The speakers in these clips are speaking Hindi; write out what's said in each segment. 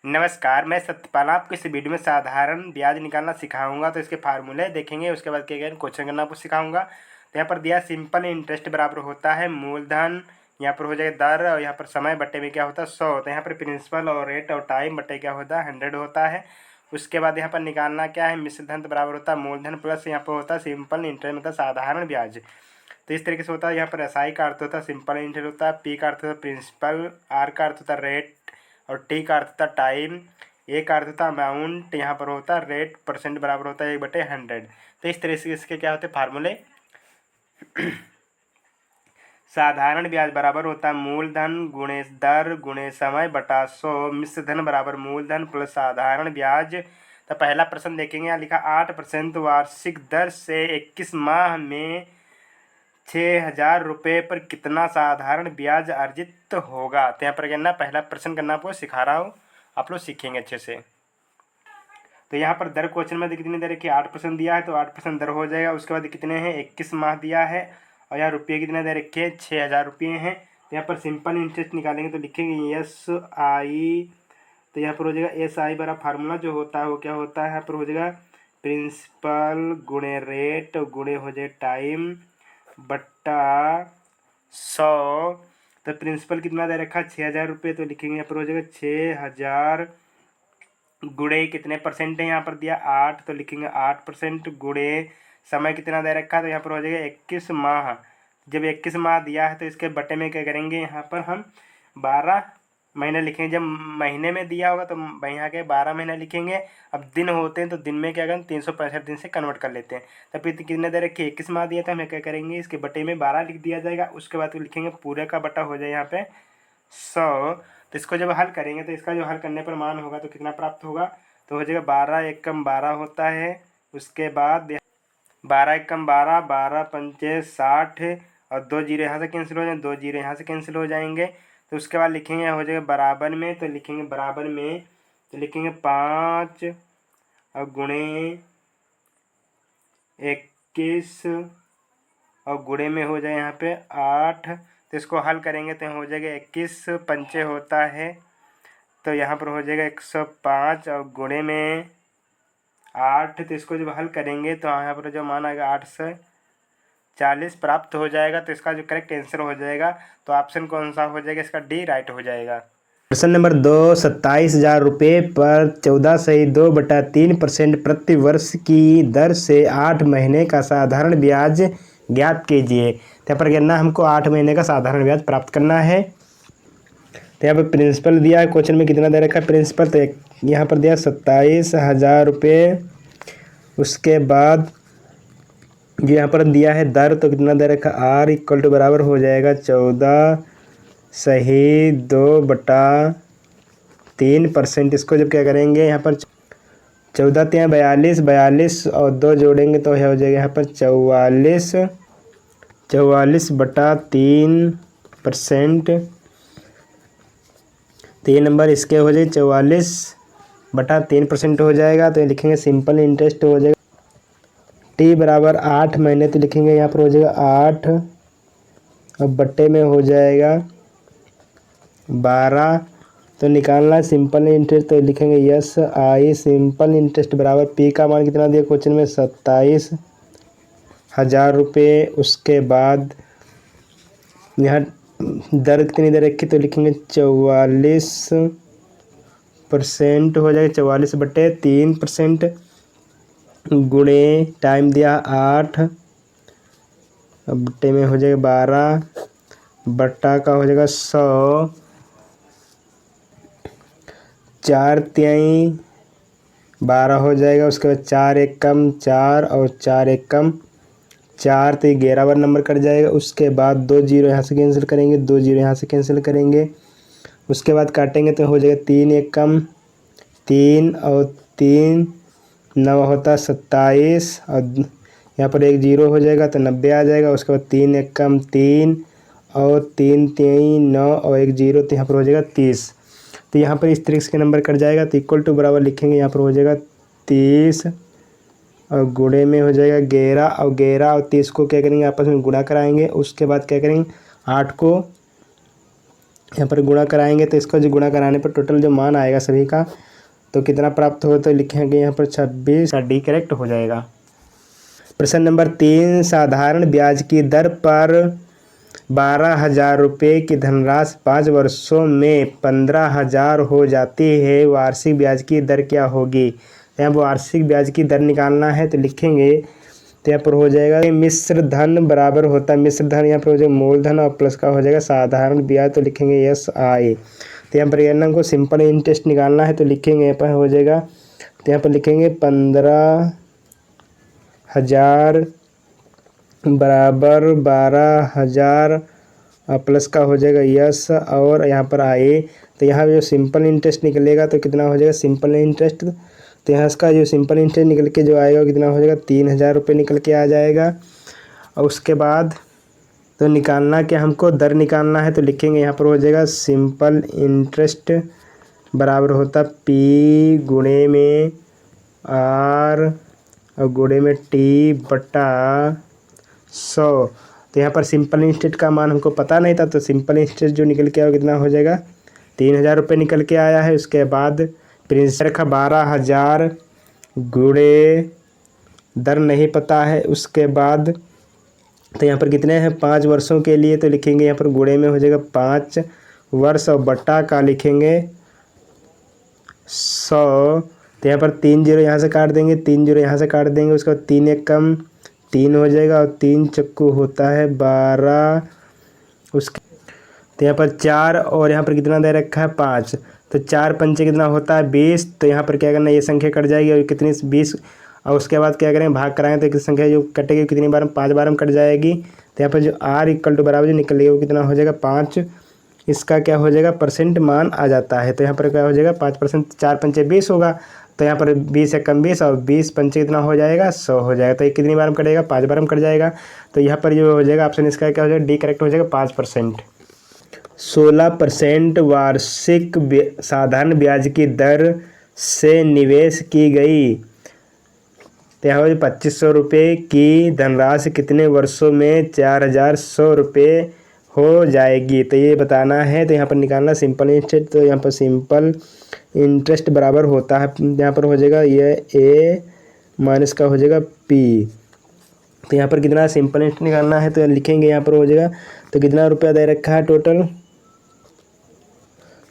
नमस्कार, मैं सत्यपाल आपको इस वीडियो में साधारण ब्याज निकालना सिखाऊंगा। तो इसके फार्मूले देखेंगे, उसके बाद क्या करेंगे, क्वेश्चन करना आपको सिखाऊंगा। तो यहाँ पर दिया सिंपल इंटरेस्ट बराबर होता है मूलधन, यहाँ पर हो जाएगा दर, और यहाँ पर समय बट्टे में क्या होता है 100। तो यहाँ पर प्रिंसिपल और रेट और टाइम बट्टे क्या होता है 100 होता है। उसके बाद यहाँ पर निकालना क्या है, मिश्र धन तो बराबर होता है मूलधन प्लस यहाँ पर होता है सिंपल इंटरेस्ट, मतलब साधारण ब्याज। तो इस तरीके से होता है। यहाँ पर एसआई का अर्थ होता है सिंपल इंटरेस्ट होता है, पी का अर्थ होता है प्रिंसिपल, आर का अर्थ होता है रेट, और टी का अर्थ होता है टाइम, ए का अर्थ होता है अमाउंट, यहाँ पर होता है रेट, परसेंट बराबर होता है 1/100। तो इस तरह से इसके क्या होते हैं फार्मूले। साधारण ब्याज बराबर होता है मूलधन गुणे दर गुणे समय बटा 100, मिश्र धन बराबर मूलधन प्लस साधारण ब्याज। तो पहला प्रश्न देखेंगे, यहाँ लिखा 8% वार्षिक दर से 21 माह में 6,000 रुपये पर कितना साधारण ब्याज अर्जित होगा। तो यहाँ पर करना पहला प्रश्न करना आपको सिखा रहा हूँ, आप लोग सीखेंगे अच्छे से। तो यहाँ पर दर क्वेश्चन में कितनी दर की 8% दिया है, तो 8% दर हो जाएगा। उसके बाद कितने हैं 21 माह दिया है, और यहाँ रुपये कितने दे रखे हैं 6,000 रुपये हैं। तो यहाँ पर सिंपल इंटरेस्ट निकालेंगे तो लिखेंगे एस आई। तो यहाँ पर हो जाएगा एस आई बड़ा फार्मूला जो होता है वो क्या होता है, यहाँ पर हो जाएगा प्रिंसिपल गुणे रेट गुणे हो जाएगा टाइम बट्टा 100। तो प्रिंसिपल कितना दे रखा है 6,000 रुपये, तो लिखेंगे यहाँ पर हो जाएगा 6,000 गुणे कितने परसेंट है, यहाँ पर दिया 8, तो लिखेंगे 8% गुणे समय कितना दे रखा है, तो यहाँ पर हो जाएगा 21 माह। जब 21 माह दिया है तो इसके बटे में क्या करेंगे, यहाँ पर हम 12 महीने लिखेंगे। जब महीने में दिया होगा तो यहाँ के 12 महीने लिखेंगे। अब दिन होते हैं तो दिन में क्या करें 365 दिन से कन्वर्ट कर लेते हैं। तब फिर कितने दे रखे 21 माह दिया, तो हमें क्या करेंगे इसके बटे में 12 लिख दिया जाएगा। उसके बाद तो लिखेंगे पूरे का बटा हो जाए यहाँ पे 100। तो इसको जब हल करेंगे तो इसका जो हल करने पर मान होगा तो कितना प्राप्त होगा, तो हो जाएगा 12 एकम 12 होता है। उसके बाद 12 एकम 12, 12 पंचे 60, और 2 जीरो यहाँ से कैंसिल हो जाएंगे, 2 जीरो यहाँ से कैंसिल हो जाएंगे। तो उसके बाद लिखेंगे हो जाएगा बराबर में, तो लिखेंगे बराबर में तो लिखेंगे 5 और गुणे 21, और गुणे में हो जाए यहाँ पे 8। तो इसको हल करेंगे तो हो जाएगा 21 पंचे होता है, तो यहाँ पर हो जाएगा 105, और गुणे में 8। तो इसको जब हल करेंगे तो यहाँ पर जो मान आएगा 840 प्राप्त हो जाएगा। तो इसका जो करेक्ट आंसर हो जाएगा, तो ऑप्शन कौन सा हो जाएगा, इसका डी राइट हो जाएगा। प्रश्न नंबर 2, 27,000 रुपये पर 14.2/3% प्रति वर्ष की दर से 8 महीने का साधारण ब्याज ज्ञात कीजिए। तो यहाँ पर कहना हमको 8 महीने का साधारण ब्याज प्राप्त करना है। तो यहाँ पर प्रिंसिपल दिया है, क्वेश्चन में कितना दे रखा है प्रिंसिपल, तो यहाँ पर दिया 27,000 रुपये। उसके बाद जो यहाँ पर दिया है दर, तो कितना दे रखा आर इक्वल टू बराबर हो जाएगा 14.2/3%। इसको जब क्या करेंगे यहाँ पर 14 3 42, 42 और 2 जोड़ेंगे तो हो जाएगा यहाँ पर 44/3%। 3 नंबर इसके हो जाए 44/3% हो जाएगा। तो लिखेंगे सिंपल इंटरेस्ट हो जाएगा टी बराबर 8 महीने, तो लिखेंगे यहाँ पर हो जाएगा 8 और बट्टे में हो जाएगा 12। तो निकालना सिंपल इंटरेस्ट, तो लिखेंगे यस आई सिंपल इंटरेस्ट बराबर पी का मान कितना दिया क्वेश्चन में 27,000 रुपये। उसके बाद यहाँ दर कितनी दे रखी, तो लिखेंगे 44% हो जाएगा, 44/3% गुणे टाइम दिया 8, बट्टे में हो जाएगा 12, बट्टा का हो जाएगा 100, 4 3 12 हो जाएगा। उसके बाद 4 1 कम 4 और 4 1 कम 4, तो 11वां नंबर कट जाएगा। उसके बाद 2 जीरो यहाँ से कैंसिल करेंगे, 2 जीरो यहाँ से कैंसिल करेंगे। उसके बाद काटेंगे तो हो जाएगा 3 1 कम 3 और 3 9 होता 27, और यहाँ पर 1 जीरो हो जाएगा तो 90 आ जाएगा। उसके बाद 3 1 कम 3 और 3 3 9 और 1 जीरो, तो यहाँ पर हो जाएगा 30। तो यहाँ पर इस तरीके से नंबर कट जाएगा। तो इक्वल टू बराबर लिखेंगे, यहाँ पर हो जाएगा 30 और गुणे में हो जाएगा 11, और 11 और 30 को क्या करेंगे आपस में गुणा कराएंगे। उसके बाद क्या करेंगे 8 को यहाँ पर गुणा कराएंगे तो इसको जो गुणा कराने पर टोटल जो मान आएगा सभी का तो कितना प्राप्त हो, तो लिखेंगे यहाँ पर 26। डी करेक्ट हो जाएगा। प्रश्न नंबर 3, साधारण ब्याज की दर पर 12,000 रुपये की धनराशि 5 वर्षों में 15,000 हो जाती है, वार्षिक ब्याज की दर क्या होगी। यहाँ वार्षिक ब्याज की दर निकालना है तो लिखेंगे, तो यहाँ पर हो जाएगा मिश्र धन बराबर होता है, मिश्र धन यहाँ पर हो जाएगा मूलधन और प्लस का हो जाएगा साधारण ब्याज, तो लिखेंगे SI। तो यहाँ पर यहाँ हमको सिंपल इंटरेस्ट निकालना है तो लिखेंगे यहाँ पर हो जाएगा, तो यहाँ पर लिखेंगे 15,000 बराबर 12,000 प्लस का हो जाएगा यस और यहाँ पर आए, तो यहाँ जो सिंपल इंटरेस्ट निकलेगा तो कितना हो जाएगा सिंपल इंटरेस्ट, तो यहाँ इसका जो सिंपल इंटरेस्ट निकल के जो आएगा कितना हो जाएगा 3,000 रुपये निकल के आ जाएगा। और उसके बाद तो निकालना क्या, हमको दर निकालना है तो लिखेंगे यहाँ पर हो जाएगा सिंपल इंटरेस्ट बराबर होता P गुणे में R और गुणे में T बटा 100। तो यहाँ पर सिंपल इंटरेस्ट का मान हमको पता नहीं था, तो सिंपल इंटरेस्ट जो निकल के आया कितना हो जाएगा 3,000 रुपये निकल के आया है। उसके बाद प्रिंसिपल रखा 12,000 गुणे दर नहीं पता है। उसके बाद तो यहाँ पर कितने हैं 5 वर्षों के लिए, तो लिखेंगे यहाँ पर गुणे में हो जाएगा 5 वर्ष और बट्टा का लिखेंगे 100। तो यहाँ पर 3 जीरो यहाँ से काट देंगे, 3 जीरो यहाँ से काट देंगे, उसके बाद 3 एक कम 3 हो जाएगा और 3 चक्कू होता है 12। उसके तो यहाँ पर 4 और यहाँ पर कितना दे रखा है 5, तो 4 पंचे कितना होता है 20। तो यहाँ पर क्या करना है ये संख्या कट जाएगी और कितनी 20, और उसके बाद क्या करेंगे भाग कराएंगे तो एक संख्या जो कटेगी कितनी बार 5 बार में कट जाएगी। तो यहाँ पर जो R इक्वल टू बराबर जो निकलेगा वो कितना हो जाएगा 5, इसका क्या हो जाएगा परसेंट मान आ जाता है। तो यहाँ पर क्या हो जाएगा 5%, 4 पंचे 20 होगा, तो यहाँ पर 20 एक कम 20 और 20 पंचे कितना हो जाएगा 100 हो जाएगा। तो ये कितनी बार में कटेगा 5 बार में कट जाएगा। तो यहाँ पर जो हो जाएगा ऑप्शन इसका क्या हो जाएगा डी करेक्ट हो जाएगा 5%। 16% वार्षिक साधारण ब्याज की दर से निवेश की गई, तो यहाँ पर 2,500 रुपये की धनराशि कितने वर्षों में 4,100 रुपये हो जाएगी, तो ये बताना है। तो यहाँ पर निकालना सिंपल इंटरेस्ट, तो यहाँ पर सिंपल इंटरेस्ट बराबर होता है, यहाँ पर हो जाएगा ये A माइनस का हो जाएगा P। तो यहाँ पर कितना सिंपल इंटरेस्ट निकालना है तो लिखेंगे यहाँ पर हो जाएगा, तो कितना रुपया दे रखा है टोटल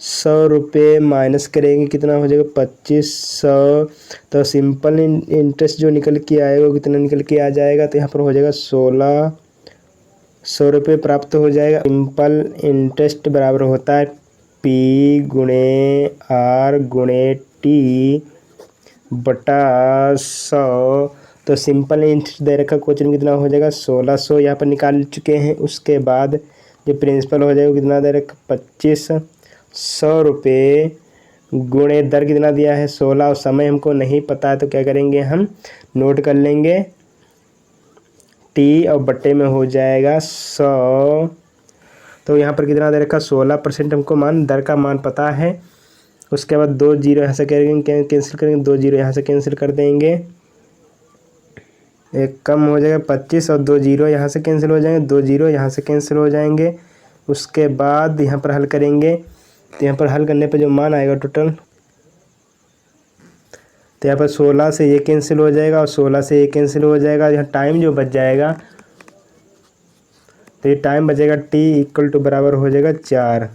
100 रुपये माइनस करेंगे कितना हो जाएगा 2,500। तो सिंपल इंटरेस्ट जो निकल के आएगा वो कितना निकल के आ जाएगा, तो यहाँ पर हो जाएगा 1,600 रुपये प्राप्त हो जाएगा। सिंपल इंटरेस्ट बराबर होता है P गुणे R गुणे T बटा 100। तो सिंपल इंटरेस्ट दे रखा क्वेश्चन कितना हो जाएगा 1,600 यहाँ पर निकाल चुके हैं। उसके बाद जो प्रिंसिपल हो जाएगा कितना दे रखा 2,500 रुपये गुणे दर कितना दिया है 16 और समय हमको नहीं पता है, तो क्या करेंगे हम नोट कर लेंगे T और बट्टे में हो जाएगा 100। तो यहाँ पर कितना दे रखा 16% हमको मान दर का मान पता है। उसके बाद 2 जीरो यहाँ से करेंगे कैंसिल करेंगे, 2 जीरो यहाँ से कैंसिल कर देंगे, एक कम हो जाएगा 25 और 2 जीरो यहाँ से कैंसिल हो जाएंगे, 2 जीरो यहाँ से कैंसिल हो जाएंगे। उसके बाद यहाँ पर हल करेंगे, तो यहाँ पर हल करने पर जो मान आएगा टोटल, तो यहाँ पर 16 से ये कैंसिल हो जाएगा और 16 से ये कैंसिल हो जाएगा। यहाँ टाइम जो बच जाएगा तो ये टाइम बचेगा T इक्वल टू बराबर हो जाएगा 4।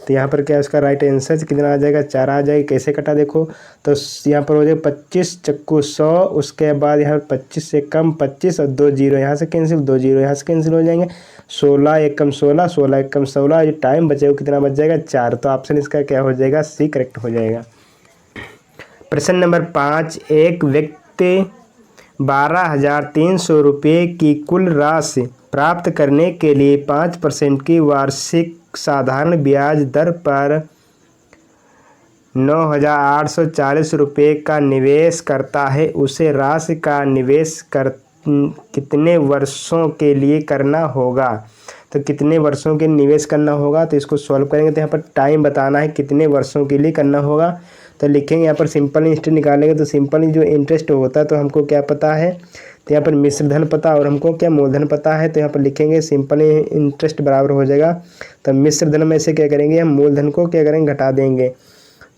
तो यहाँ पर क्या इसका राइट आंसर कितना आ जाएगा 4 आ जाएगा। कैसे कटा देखो, तो यहाँ पर हो जाएगा 25 चक्कू 100, उसके बाद यहाँ 25 से कम 25 और 2 जीरो यहाँ से कैंसिल, 2 जीरो यहाँ से कैंसिल हो जाएंगे, 16 एक कम 16, 16 एक कम 16, ये टाइम बचेगा कितना बच जाएगा 4। तो ऑप्शन इसका क्या हो जाएगा सी करेक्ट हो जाएगा। प्रश्न नंबर 5, एक व्यक्ति 12,300 रुपये की कुल राशि प्राप्त करने के लिए 5% की वार्षिक साधारण ब्याज दर पर 9,840 रुपये का निवेश करता है। उसे राशि का निवेश कितने वर्षों के लिए करना होगा, तो कितने वर्षों के निवेश करना होगा, तो इसको सॉल्व करेंगे। तो यहाँ पर टाइम बताना है कितने वर्षों के लिए करना होगा, तो लिखेंगे यहाँ पर सिंपल इंटरेस्ट निकालेंगे तो सिंपल जो इंटरेस्ट होता है तो हमको क्या पता है, तो यहाँ पर मिश्र धन पता और हमको क्या मूलधन पता है। तो यहाँ पर लिखेंगे सिंपल इंटरेस्ट बराबर हो जाएगा, तो मिश्र धन में से क्या करेंगे हम मूलधन को क्या करेंगे घटा देंगे।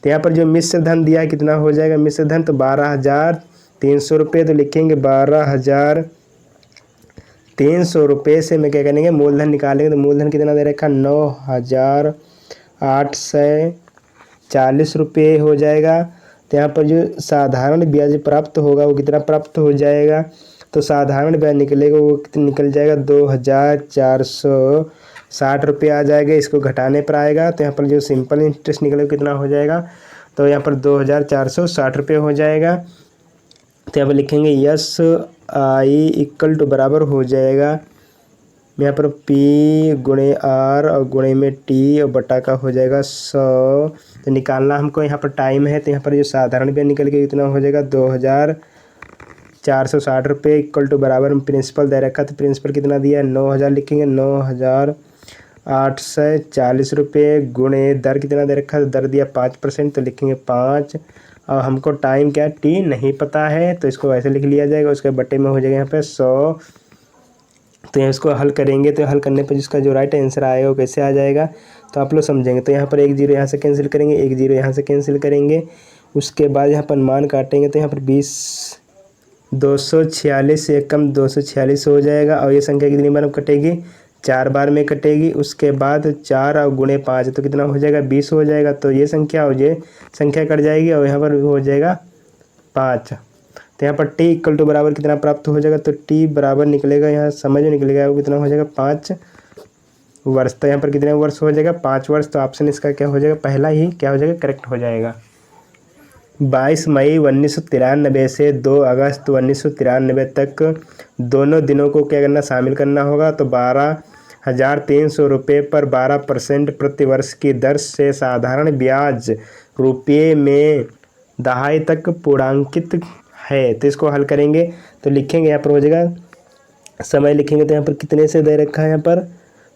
तो यहाँ पर जो मिश्र धन दिया है कितना हो जाएगा मिश्र धन, तो 12,300 रुपये। तो लिखेंगे 12,300 रुपये से मैं क्या करेंगे मूलधन निकालेंगे। तो मूलधन कितना दे रखा 9,840 रुपये हो जाएगा। तो यहाँ पर जो साधारण ब्याज प्राप्त होगा वो कितना प्राप्त हो जाएगा, तो साधारण ब्याज निकलेगा वो कितना निकल जाएगा 2,460 रुपये आ जाएगा। इसको घटाने पर आएगा तो यहाँ पर जो सिंपल इंटरेस्ट निकलेगा कितना हो जाएगा, तो यहाँ पर 2,460 रुपये हो जाएगा। तो यहाँ पर लिखेंगे यस आई इक्वल टू बराबर हो जाएगा यहाँ पर पी गुणे आर और गुणे में टी और बटा का हो जाएगा 100। तो निकालना हमको यहाँ पर टाइम है, तो यहाँ पर जो साधारण ब्याज निकल के कितना हो जाएगा 2,460 रुपये इक्वल टू बराबर में प्रिंसिपल दे रखा, तो प्रिंसिपल कितना दिया 9,000 लिखेंगे 9,840 रुपये गुणे दर कितना दे रखा, दर दिया 5%, तो लिखेंगे 5 और हमको टाइम क्या टी नहीं पता है तो इसको ऐसे लिख लिया जाएगा। उसके बट्टे में हो जाएगा यहाँ पे 100। तो इसको हल करेंगे तो हल करने पर जिसका जो राइट आंसर आएगा वो कैसे आ जाएगा तो आप लोग समझेंगे। तो यहाँ पर 1 0 यहाँ से कैंसिल करेंगे, 1 0 यहाँ से कैंसिल करेंगे। उसके बाद यहाँ पर मान काटेंगे तो यहाँ पर 246 से कम 246 हो जाएगा और ये संख्या कितनी बार कटेगी 4 बार में कटेगी। उसके बाद 4 और गुणे 5 तो कितना हो जाएगा 20 हो जाएगा। तो ये संख्या और ये संख्या कट जाएगी और यहाँ पर हो जाएगा 5। तो यहाँ पर t इक्वल टू बराबर कितना प्राप्त हो जाएगा, तो t बराबर निकलेगा यहाँ समय जो निकलेगा वो कितना हो जाएगा 5 वर्ष। तो यहाँ पर कितने वर्ष हो जाएगा 5 वर्ष। तो ऑप्शन इसका क्या हो जाएगा पहला ही क्या हो जाएगा करेक्ट हो जाएगा। 22 मई 1993 से 2 अगस्त 1993 तक दोनों दिनों को क्या करना शामिल करना होगा। तो 12,300 रुपये पर 12% प्रतिवर्ष की दर से साधारण ब्याज रुपये में दहाई तक पूर्णांकित है। तो इसको हल करेंगे तो लिखेंगे यहाँ पर हो जाएगा समय लिखेंगे तो यहाँ पर कितने से दे रखा है यहाँ पर,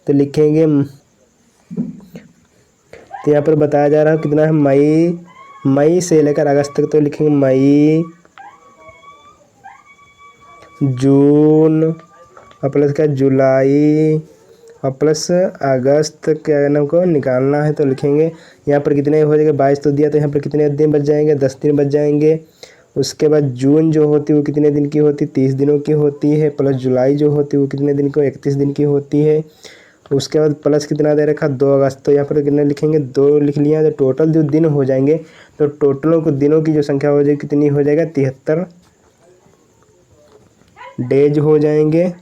तो लिखेंगे तो यहाँ पर बताया जा रहा है कितना है मई से लेकर अगस्त तक। तो लिखेंगे मई जून और प्लस का जुलाई और प्लस अगस्त क्या करना को निकालना है। तो लिखेंगे यहाँ पर कितने हो जाएगा 22 तो दिया, तो यहाँ पर कितने दिन बच जाएंगे 10 दिन बच जाएंगे। उसके बाद जून जो होती है वो कितने दिन की होती है 30 दिनों की होती है, प्लस जुलाई जो होती है वो कितने दिन को 31 दिन की होती है। उसके बाद प्लस कितना दे रखा 2 अगस्त। तो यहाँ पर कितने लिखेंगे 2 लिख लिया। तो टोटल जो दिन हो जाएंगे तो टोटलों को दिनों की जो संख्या हो जाएगी कितनी हो जाएगा 73 डेज हो जाएंगे।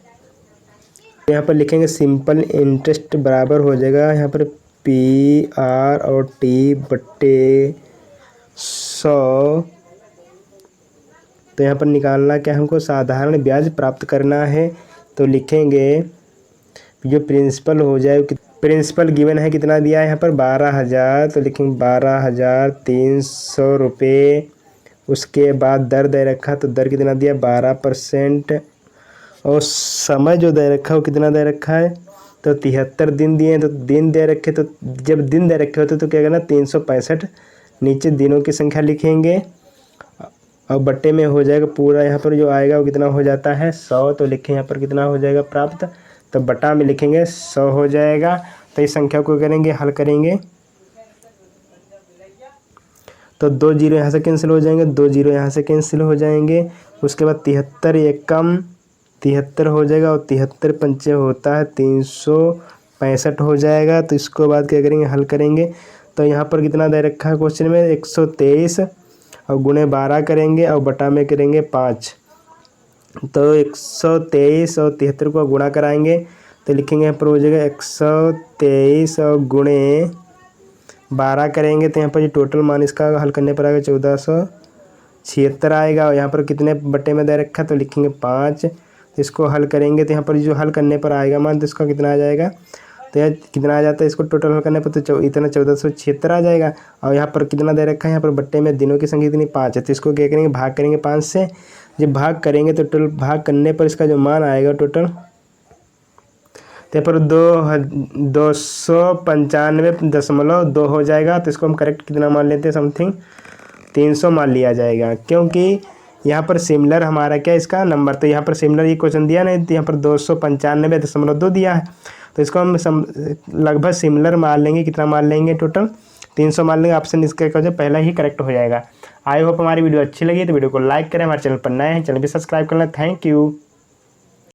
यहाँ पर लिखेंगे सिंपल इंटरेस्ट बराबर हो जाएगा यहाँ पर पी आर और टी बट्टे 100। तो यहाँ पर निकालना क्या हमको साधारण ब्याज प्राप्त करना है। तो लिखेंगे जो प्रिंसिपल हो जाए प्रिंसिपल गिवन है कितना दिया है यहाँ पर 12,000। तो लिखेंगे 12,300 रुपये। उसके बाद दर दे रखा तो दर कितना दिया 12% और समय जो दे रखा वो कितना दे रखा है तो 73 दिन दिए हैं। तो दिन दे रखे तो जब दिन दे रखे होते तो क्या करना 365 नीचे दिनों की संख्या लिखेंगे और बट्टे में हो जाएगा पूरा यहाँ पर जो आएगा वो कितना हो जाता है 100। तो लिखें यहाँ पर कितना हो जाएगा प्राप्त, तो बटा में लिखेंगे 100 हो जाएगा। तो इस संख्या को करेंगे हल करेंगे तो 2 0 यहाँ से कैंसिल हो जाएंगे, 2 0 यहाँ से कैंसिल हो जाएंगे। उसके बाद 73 एकम 73 हो जाएगा और 73 पंचे होता है 365 हो जाएगा। तो इसको बाद क्या करेंगे हल करेंगे तो यहाँ पर कितना दे रखा है क्वेश्चन में 123 और गुणे 12 करेंगे और बटा में करेंगे 5। तो 123 और 73 को गुणा कराएंगे तो लिखेंगे यहाँ पर हो जाएगा 123 और गुणे 12 करेंगे तो यहाँ पर जो टोटल मान इसका हल करने पर आएगा 1476 आएगा। और यहाँ पर कितने बट्टे में दे रखा तो लिखेंगे 5। इसको हल करेंगे तो यहाँ पर जो हल करने पर आएगा मान तो इसका कितना आ जाएगा तो यह कितना आ जाता है इसको टोटल हल करने पर तो इतना 1476 आ जाएगा। और यहाँ पर कितना दे रखा है यहाँ पर बट्टे में दिनों की संख्या कितनी 5 है। तो इसको क्या करेंगे भाग करेंगे 5 से। जब भाग करेंगे तो टोटल भाग करने पर इसका जो मान आएगा टोटल तो यहाँ पर 295.2 हो जाएगा। तो इसको हम करेक्ट कितना मान लेते हैं समथिंग 300 मान लिया जाएगा, क्योंकि यहाँ पर सिमिलर हमारा क्या इसका नंबर, तो यहाँ पर सिमिलर ये क्वेश्चन दिया नहीं, तो यहाँ पर 295.2 दिया है, तो इसको हम लगभग सिमिलर मान लेंगे। कितना मान लेंगे? टोटल 300 मान लेंगे। ऑप्शन इसका क्या हो जाए, पहला ही करेक्ट हो जाएगा। आई होप हमारी वीडियो अच्छी लगी तो वीडियो को लाइक करें, हमारे चैनल पर नए हैं चैनल भी सब्सक्राइब कर लें। Thank you.